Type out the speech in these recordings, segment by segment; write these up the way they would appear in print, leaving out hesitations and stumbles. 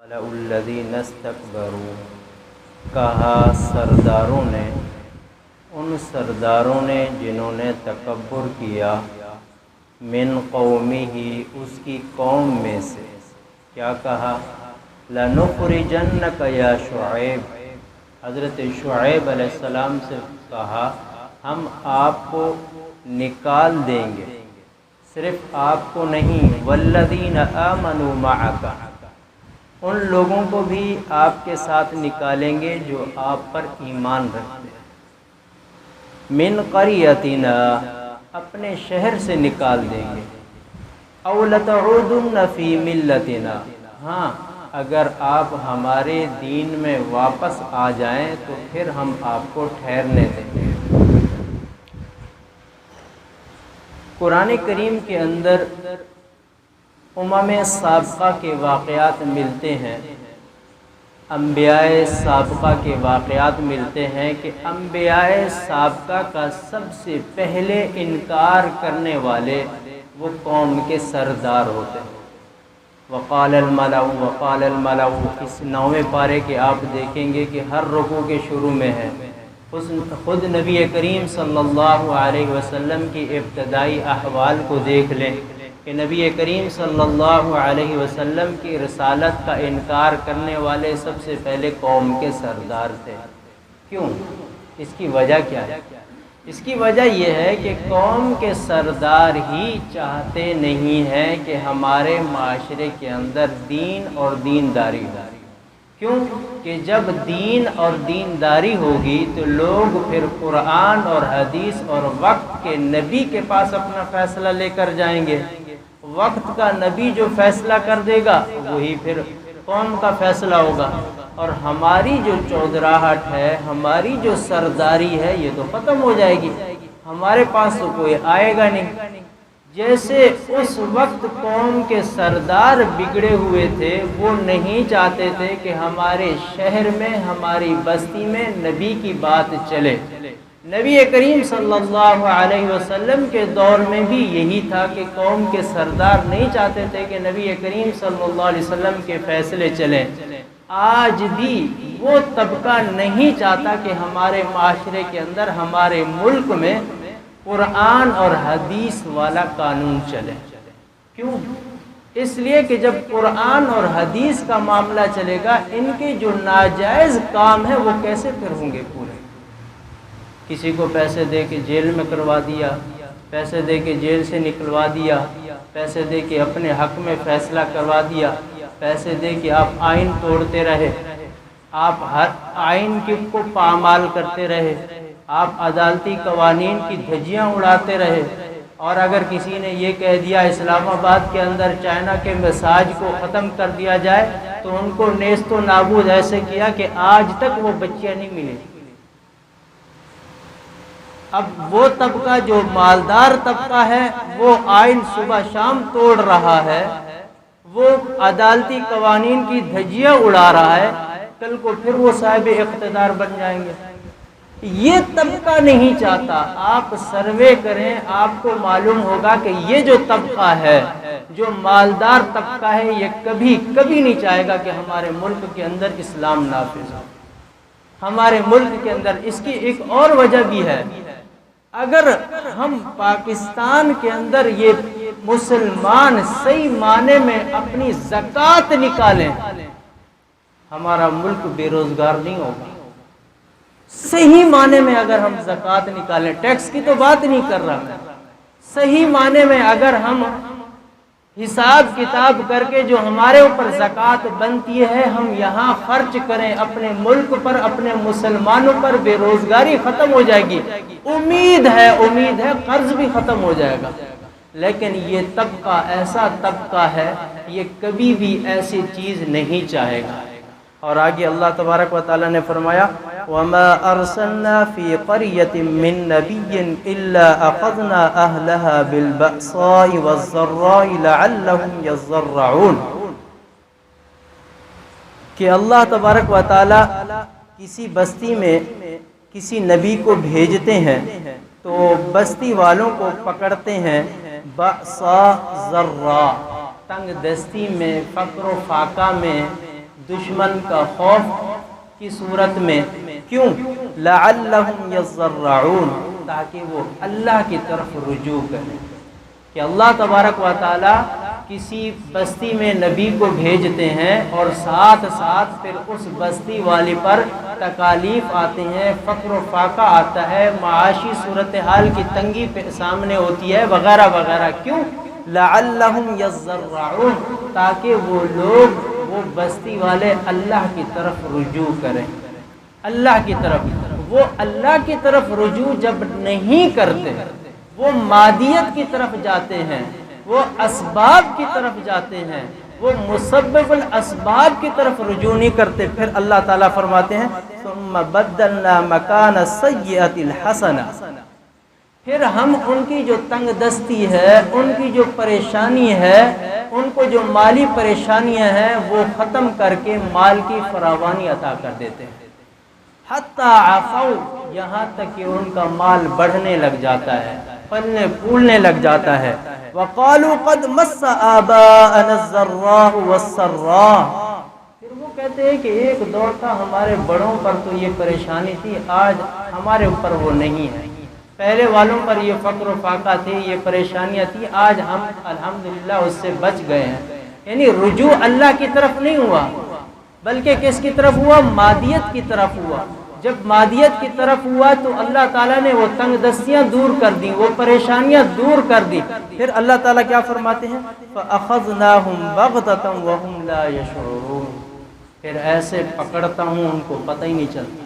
الذین استکبروا، کہا سرداروں نے، ان سرداروں نے جنہوں نے تکبر کیا، من قومہ، اس کی قوم میں سے، کیا کہا؟ لَنُخْرِجَنَّكَ یا شعیب، حضرت شعیب علیہ السلام سے کہا ہم آپ کو نکال دیں گے، صرف آپ کو نہیں، وَالَّذِينَ آمَنُوا مَعَكَ، ان لوگوں کو بھی آپ کے ساتھ نکالیں گے جو آپ پر ایمان رکھتے ہیں، من قریتنا، اپنے شہر سے نکال دیں گے، او لتعودن فی ملتنا، ہاں اگر آپ ہمارے دین میں واپس آ جائیں تو پھر ہم آپ کو ٹھہرنے دیں گے۔ قرآن کریم کے اندر امم سابقہ کے واقعات ملتے ہیں، انبیاء سابقہ کے واقعات ملتے ہیں کہ انبیاء سابقہ کا سب سے پہلے انکار کرنے والے وہ قوم کے سردار ہوتے ہیں۔ وقال الملأ، اس 9ویں پارے کے آپ دیکھیں گے کہ ہر رکوع کے شروع میں ہے، خود نبی کریم صلی اللہ علیہ وسلم کی ابتدائی احوال کو دیکھ لیں کہ نبی کریم صلی اللہ علیہ وسلم کی رسالت کا انکار کرنے والے سب سے پہلے قوم کے سردار تھے۔ کیوں؟ اس کی وجہ کیا ہے؟ اس کی وجہ یہ ہے کہ قوم کے سردار ہی چاہتے نہیں ہیں کہ ہمارے معاشرے کے اندر دین اور دینداری ہو۔ کیوں کہ جب دین اور دینداری ہوگی تو لوگ پھر قرآن اور حدیث اور وقت کے نبی کے پاس اپنا فیصلہ لے کر جائیں گے۔ وقت کا نبی جو فیصلہ کر دے گا وہی پھر قوم کا فیصلہ ہوگا، اور ہماری جو چودراہٹ ہے، ہماری جو سرداری ہے، یہ تو ختم ہو جائے گی، ہمارے پاس تو کوئی آئے گا نہیں۔ جیسے اس وقت قوم کے سردار بگڑے ہوئے تھے، وہ نہیں چاہتے تھے کہ ہمارے شہر میں، ہماری بستی میں نبی کی بات چلے۔ نبی کریم صلی اللہ علیہ وسلم کے دور میں بھی یہی تھا کہ قوم کے سردار نہیں چاہتے تھے کہ نبی کریم صلی اللہ علیہ وسلم کے فیصلے چلیں۔ آج بھی وہ طبقہ نہیں چاہتا کہ ہمارے معاشرے کے اندر، ہمارے ملک میں قرآن اور حدیث والا قانون چلے۔ کیوں؟ اس لیے کہ جب قرآن اور حدیث کا معاملہ چلے گا، ان کے جو ناجائز کام ہیں وہ کیسے پھر ہوں گے پورے؟ کسی کو پیسے دے کے جیل میں کروا دیا، پیسے دے کے جیل سے نکلوا دیا، پیسے دے کے اپنے حق میں فیصلہ کروا دیا، پیسے دے کے آپ آئین توڑتے رہے، آپ ہر آئین کو پامال کرتے رہے، آپ عدالتی قوانین کی دھجیاں اڑاتے رہے، اور اگر کسی نے یہ کہہ دیا اسلام آباد کے اندر چائنا کے مساج کو ختم کر دیا جائے تو ان کو نیست و نابود ایسے کیا کہ آج تک وہ بچیاں نہیں ملیں۔ اب وہ طبقہ جو مالدار طبقہ ہے وہ آئین صبح شام توڑ رہا ہے، وہ عدالتی قوانین کی دھجیاں اڑا رہا ہے، کل کو پھر وہ صاحب اقتدار بن جائیں گے۔ یہ طبقہ نہیں چاہتا۔ آپ سروے کریں، آپ کو معلوم ہوگا کہ یہ جو طبقہ ہے، جو مالدار طبقہ ہے، یہ کبھی نہیں چاہے گا کہ ہمارے ملک کے اندر اسلام نافذ ہو۔ ہمارے ملک کے اندر اس کی ایک اور وجہ بھی ہے، اگر ہم پاکستان کے اندر یہ مسلمان صحیح معنی میں اپنی زکوٰۃ نکالیں، ہمارا ملک بے روزگار نہیں ہوگا۔ صحیح معنی میں اگر ہم زکوٰۃ نکالیں، ٹیکس کی تو بات نہیں کر رہا میں، صحیح معنی میں اگر ہم حساب کتاب کر کے جو ہمارے اوپر زکوٰۃ بنتی ہے ہم یہاں خرچ کریں اپنے ملک پر، اپنے مسلمانوں پر، بے روزگاری ختم ہو جائے گی۔ امید ہے قرض بھی ختم ہو جائے گا۔ لیکن یہ طبقہ ایسا طبقہ ہے، یہ کبھی بھی ایسی چیز نہیں چاہے گا۔ اور آگے اللہ تبارک و تعالیٰ نے فرمایا وَمَا أَرْسَلْنَا فِي قَرْيَةٍ مِّن نَّبِيٍّ إِلَّا أَخَذْنَا أَهْلَهَا بِالْبَأْسَاءِ وَالضَّرَّاءِ لَعَلَّهُمْ يَضَّرَّعُونَ، کہ اللہ تبارک و تعالیٰ کسی بستی میں کسی نبی کو بھیجتے ہیں تو بستی والوں کو پکڑتے ہیں، بأسا ضراء، تنگ دستی میں، فقر و فاقہ میں، دشمن کا خوف کی صورت میں، کیوں؟ لعلہم یضرعون، تاکہ وہ اللہ کی طرف رجوع کریں، کہ اللہ تبارک و تعالی کسی بستی میں نبی کو بھیجتے ہیں اور ساتھ ساتھ پھر اس بستی والی پر تکالیف آتے ہیں، فقر و فاقہ آتا ہے، معاشی صورتحال کی تنگی پہ سامنے ہوتی ہے وغیرہ وغیرہ، کیوں؟ لعلہم یضرعون، تاکہ وہ لوگ، وہ بستی والے اللہ کی طرف رجوع کریں، اللہ کی طرف۔ وہ اللہ کی طرف رجوع جب نہیں کرتے، وہ مادیت کی طرف جاتے ہیں، وہ اسباب کی طرف جاتے ہیں، وہ مسبب الاسباب کی طرف رجوع نہیں کرتے، پھر اللہ تعالیٰ فرماتے ہیں ثم بدلنا مکان السیئۃ الحسنہ، پھر ہم ان کی جو تنگ دستی ہے، ان کی جو پریشانی ہے، ان کو جو مالی پریشانیاں ہیں وہ ختم کر کے مال کی فراوانی عطا کر دیتے ہیں، حتی عفو، یہاں تک کہ ان کا مال بڑھنے لگ جاتا ہے، پھلنے پھولنے لگ جاتا ہے۔ وقالوا قد مس آباءنا الضراء والسراء، پھر وہ کہتے ہیں کہ ایک دور تھا ہمارے بڑوں پر تو یہ پریشانی تھی، آج ہمارے اوپر وہ نہیں ہے، پہلے والوں پر یہ فقر و فاقہ تھی، یہ پریشانیاں تھی، آج ہم الحمدللہ اس سے بچ گئے ہیں۔ یعنی رجوع اللہ کی طرف نہیں ہوا، بلکہ کس کی طرف ہوا؟ مادیت کی طرف ہوا۔ جب مادیت کی طرف ہوا تو اللہ تعالیٰ نے وہ تنگ دستیاں دور کر دیں، وہ پریشانیاں دور کر دی، پھر اللہ تعالیٰ کیا فرماتے ہیں؟ فَأَخَذْنَاهُمْ بَغْتَةً وَهُمْ لَا يَشْعُرُونَ، پھر ایسے پکڑتا ہوں ان کو پتہ ہی نہیں چلتا۔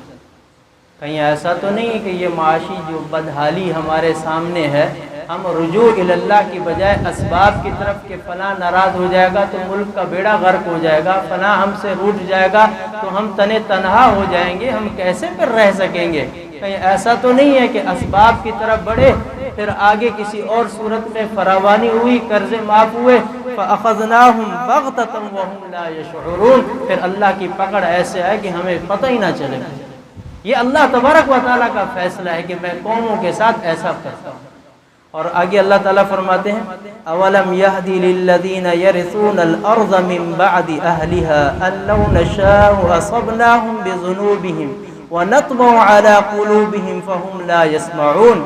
کہیں ایسا تو نہیں کہ یہ معاشی جو بدحالی ہمارے سامنے ہے، ہم رجوع اللہ کی بجائے اسباب کی طرف کہ فلاں ناراض ہو جائے گا تو ملک کا بیڑا غرق ہو جائے گا، فلاں ہم سے روٹ جائے گا تو ہم تنے تنہا ہو جائیں گے، ہم کیسے پھر رہ سکیں گے؟ کہیں ایسا تو نہیں ہے کہ اسباب کی طرف بڑھے، پھر آگے کسی اور صورت میں فراوانی ہوئی، قرضے معاف ہوئے، فَأَخَذْنَاهُمْ بَغْتَةً وَهُمْ لَا يَشْعُرُونَ، پھر اللہ کی پکڑ ایسے ہے کہ ہمیں پتہ ہی نہ چلے۔ یہ اللہ تبارک و تعالیٰ کا فیصلہ ہے کہ میں قوموں کے ساتھ ایسا کرتا ہوں۔ اور آگے اللہ تعالیٰ فرماتے ہیں اولم یہدی للذین یرثون الارض من بعد اہلها ان لو نشاء اصبناهم بذنوبهم ونطبع على قلوبهم فهم لا يسمعون،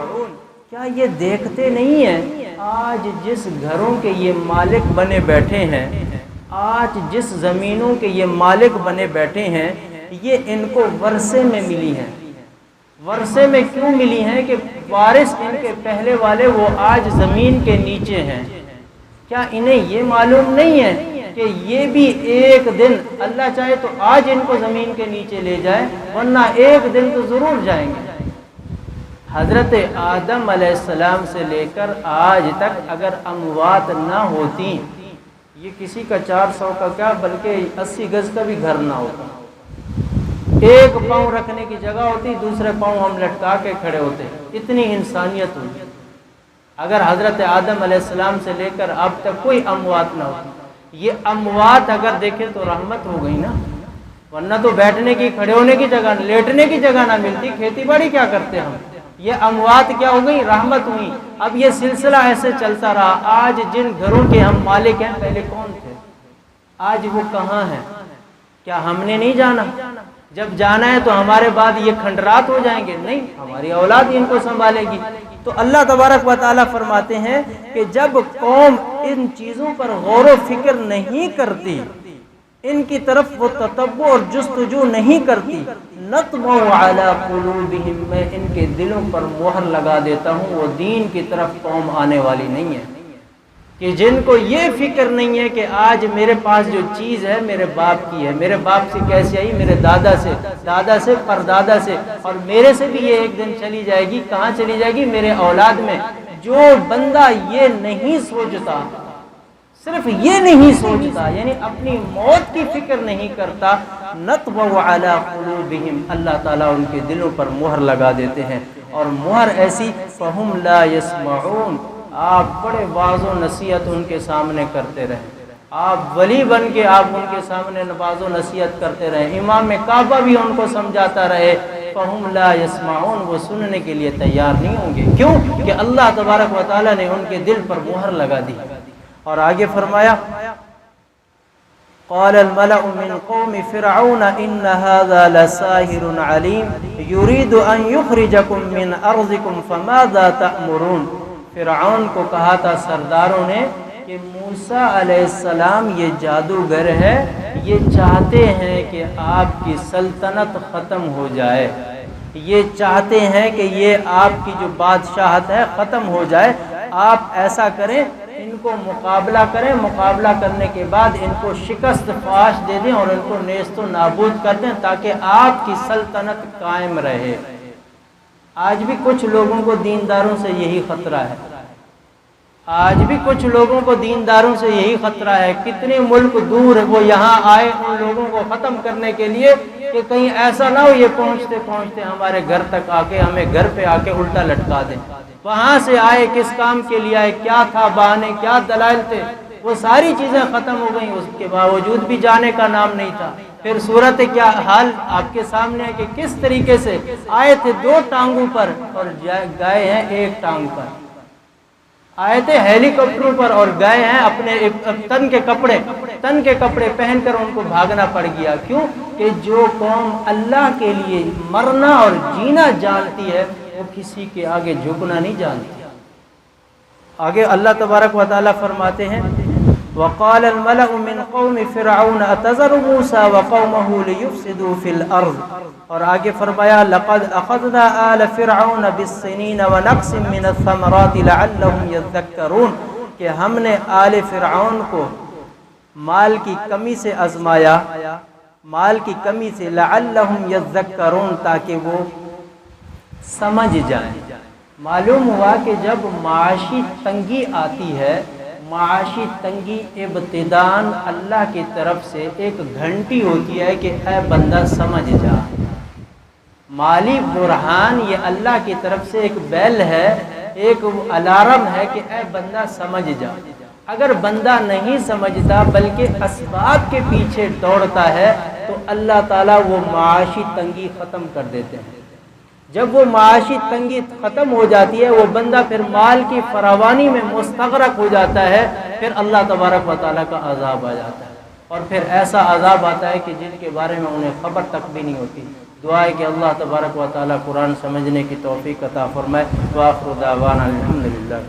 کیا یہ دیکھتے نہیں ہیں آج جس گھروں کے یہ مالک بنے بیٹھے ہیں، آج جس زمینوں کے یہ مالک بنے بیٹھے ہیں، یہ ان کو ورثے میں ملی ہیں۔ ورثے میں کیوں ملی ہیں؟ کہ وارث ان کے پہلے والے وہ آج زمین کے نیچے ہیں، کیا انہیں یہ معلوم نہیں ہے کہ یہ بھی ایک دن اللہ چاہے تو آج ان کو زمین کے نیچے لے جائے، ورنہ ایک دن تو ضرور جائیں گے۔ حضرت آدم علیہ السلام سے لے کر آج تک اگر اموات نہ ہوتی، یہ کسی کا 400 کا کیا بلکہ 80 گز کا بھی گھر نہ ہوتا، ایک پاؤں رکھنے کی جگہ ہوتی، دوسرے پاؤں ہم لٹکا کے کھڑے ہوتے، اتنی انسانیت ہوئی۔ اگر حضرت آدم علیہ السلام سے لے کر اب تک کوئی اموات نہ ہوتی، یہ اموات اگر دیکھیں تو رحمت ہو گئی نا، ورنہ تو بیٹھنے کی، کھڑے ہونے کی جگہ، لیٹنے کی جگہ نہ ملتی، کھیتی باڑی کیا کرتے ہم؟ یہ اموات کیا ہو گئی؟ رحمت ہوئی۔ اب یہ سلسلہ ایسے چلتا رہا، آج جن گھروں کے ہم مالک ہیں پہلے کون تھے، آج وہ کہاں ہیں؟ کیا ہم نے نہیں جانا؟ جب جانا ہے تو ہمارے بعد یہ کھنڈرات ہو جائیں گے؟ نہیں، ہماری اولاد ان کو سنبھالے گی۔ تو اللہ تبارک و تعالیٰ فرماتے ہیں کہ جب قوم ان چیزوں پر غور و فکر نہیں کرتی، ان کی طرف وہ تتبع اور جستجو نہیں کرتی، نطبع علی قلوبہم، میں ان کے دلوں پر مہر لگا دیتا ہوں، وہ دین کی طرف قوم آنے والی نہیں ہے۔ کہ جن کو یہ فکر نہیں ہے کہ آج میرے پاس جو چیز ہے میرے باپ کی ہے، میرے باپ سے کیسے آئی؟ میرے دادا سے، دادا سے، پردادا سے، اور میرے سے بھی یہ ایک دن چلی جائے گی۔ کہاں چلی جائے گی؟ میرے اولاد میں۔ جو بندہ یہ نہیں سوچتا، صرف یہ نہیں سوچتا، یعنی اپنی موت کی فکر نہیں کرتا، نطبع علی قلوبہم، اللہ تعالیٰ ان کے دلوں پر مہر لگا دیتے ہیں، اور مہر ایسی فہم لا یسمعون۔ آپ بڑے واعظ و نصیحت ان کے سامنے کرتے رہیں، آپ ولی بن کے آپ ان کے سامنے واعظ و نصیحت کرتے رہیں، امام کعبہ بھی ان کو سمجھاتا رہے، فہم لا یسمعون، وہ سننے کے لیے تیار نہیں ہوں گے۔ کیوں؟ کہ اللہ تبارک و تعالیٰ نے ان کے دل پر مہر لگا دی۔ اور آگے فرمایا قال الملأ من قوم فرعون ان هذا لساحر علیم یرید ان یخرجکم من ارضکم فماذا تأمرون۔ فرعون کو کہا تھا سرداروں نے کہ موسیٰ علیہ السلام یہ جادوگر ہے، یہ چاہتے ہیں کہ آپ کی سلطنت ختم ہو جائے، یہ چاہتے ہیں کہ یہ آپ کی جو بادشاہت ہے ختم ہو جائے۔ آپ ایسا کریں، ان کو مقابلہ کریں، مقابلہ کرنے کے بعد ان کو شکست فاش دے دیں اور ان کو نیست و نابود کر دیں تاکہ آپ کی سلطنت قائم رہے۔ آج بھی کچھ لوگوں کو دینداروں سے یہی خطرہ ہے، آج بھی کچھ لوگوں کو دینداروں سے یہی خطرہ ہے۔ کتنے ملک دور وہ یہاں آئے ان لوگوں کو ختم کرنے کے لیے کہ کہیں ایسا نہ ہو یہ پہنچتے پہنچتے ہمارے گھر تک آ کے ہمیں گھر پہ آ کے الٹا لٹکا دیں۔ وہاں سے آئے، کس کام کے لیے آئے، کیا تھا بہانے، کیا دلائل تھے، وہ ساری چیزیں ختم ہو گئیں، اس کے باوجود بھی جانے کا نام نہیں تھا۔ پھر صورت کیا حال آپ کے سامنے ہے کہ کس طریقے سے آئے تھے 2 ٹانگوں پر اور گئے ہیں 1 ٹانگ پر، آئے تھے ہیلی کاپٹروں پر اور گئے ہیں اپنے تن کے کپڑے پہن کر ان کو بھاگنا پڑ گیا۔ کیوں کہ جو قوم اللہ کے لیے مرنا اور جینا جانتی ہے وہ کسی کے آگے جھکنا نہیں جانتی۔ آگے اللہ تبارک و تعالیٰ فرماتے ہیں وَقَالَ الْمَلَأُ مِنْ قَوْمِ فِرْعَوْنَ أَتَذَرُ مُوسَىٰ وَقَوْمَهُ لِيُفْسِدُوا فِي الْأَرْضِ، اور آگے فرمایا لَقَدْ أَخَذْنَا آلَ فِرْعَوْنَ بِالسِّنِينَ وَنَقْصٍ مِّنَ الثَّمَرَاتِ لَعَلَّهُمْ يَذَّكَّرُونَ، کہ ہم نے آل فرعون کو مال کی کمی سے آزمایا، مال کی کمی سے، لَعَلَّهُمْ يَذَّكَّرُونَ، تاکہ وہ سمجھ جائیں۔ معلوم ہوا کہ جب معاشی تنگی آتی ہے، معاشی تنگی ابتداءً اللہ کی طرف سے ایک گھنٹی ہوتی ہے کہ اے بندہ سمجھ جا۔ مالی برہان یہ اللہ کی طرف سے ایک بیل ہے، ایک الارم ہے کہ اے بندہ سمجھ جا۔ اگر بندہ نہیں سمجھتا بلکہ اسباب کے پیچھے دوڑتا ہے تو اللہ تعالیٰ وہ معاشی تنگی ختم کر دیتے ہیں۔ جب وہ معاشی تنگی ختم ہو جاتی ہے، وہ بندہ پھر مال کی فراوانی میں مستغرق ہو جاتا ہے، پھر اللہ تبارک و تعالیٰ کا عذاب آ جاتا ہے، اور پھر ایسا عذاب آتا ہے کہ جن کے بارے میں انہیں خبر تک بھی نہیں ہوتی۔ دعا ہے کہ اللہ تبارک و تعالیٰ قرآن سمجھنے کی توفیق عطا فرمائے۔ وآخر دعوانا الحمدللہ۔